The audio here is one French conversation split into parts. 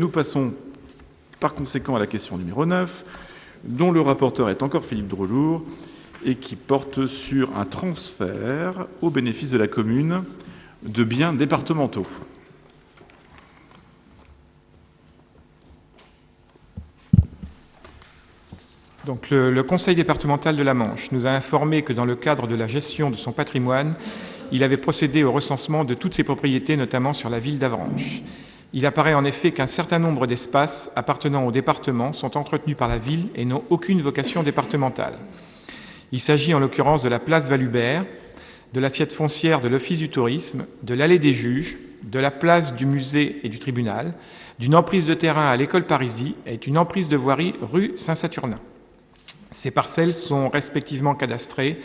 Nous passons par conséquent à la question numéro 9, dont le rapporteur est encore Philippe Drolour, et qui porte sur un transfert au bénéfice de la commune de biens départementaux. Donc le Conseil départemental de la Manche nous a informé que dans le cadre de la gestion de son patrimoine, il avait procédé au recensement de toutes ses propriétés, notamment sur la ville d'Avranches. Il apparaît en effet qu'un certain nombre d'espaces appartenant au département sont entretenus par la ville et n'ont aucune vocation départementale. Il s'agit en l'occurrence de la place Valubert, de l'assiette foncière de l'Office du tourisme, de l'allée des juges, de la place du musée et du tribunal, d'une emprise de terrain à l'école Parisis et d'une emprise de voirie rue Saint-Saturnin. Ces parcelles sont respectivement cadastrées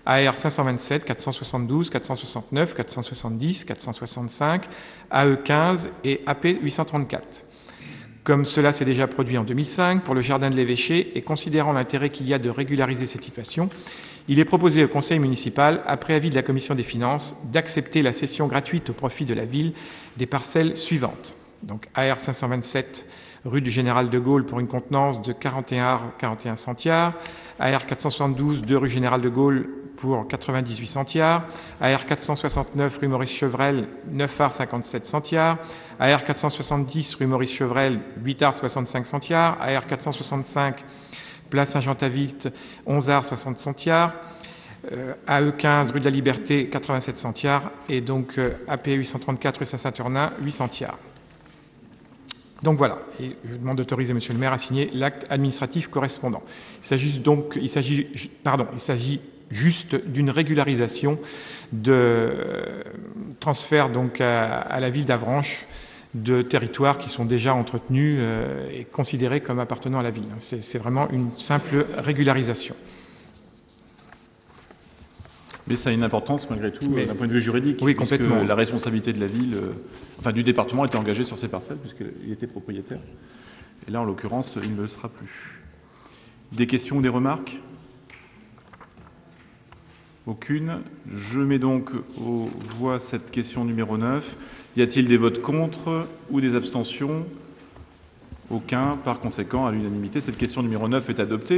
AR 527, 472, 469, 470, 465, AE 15 et AP 834. Comme cela s'est déjà produit en 2005 pour le jardin de l'évêché et considérant l'intérêt qu'il y a de régulariser cette situation, il est proposé au conseil municipal, après avis de la commission des finances, d'accepter la cession gratuite au profit de la ville des parcelles suivantes. Donc AR 527, rue du Général de Gaulle pour une contenance de 41 centiares, AR 472, 2 rue Général de Gaulle pour 98 centiares, AR 469, rue Maurice Chevrel, 9 arts 57 centiares, AR 470, rue Maurice Chevrel, 8 arts 65 centiares, AR 465, place Saint-Jean-Tavilte, 11 arts 60 centiares, AE 15, rue de la Liberté, 87 centiares, et donc AP 834, rue Saint-Saturnin, 8 centiares. Donc voilà, et je demande d'autoriser Monsieur le maire à signer l'acte administratif correspondant. Il s'agit juste d'une régularisation de transfert donc à la ville d'Avranches de territoires qui sont déjà entretenus et considérés comme appartenant à la ville. C'est vraiment une simple régularisation. Mais ça a une importance malgré tout d'un point de vue juridique. Oui, puisque complètement. La responsabilité de la ville, du département était engagée sur ces parcelles puisqu'il était propriétaire. Et là, en l'occurrence, il ne le sera plus. Des questions ou des remarques ? Aucune. Je mets donc aux voix cette question numéro 9. Y a-t-il des votes contre ou des abstentions ? Aucun. Par conséquent, à l'unanimité, cette question numéro 9 est adoptée.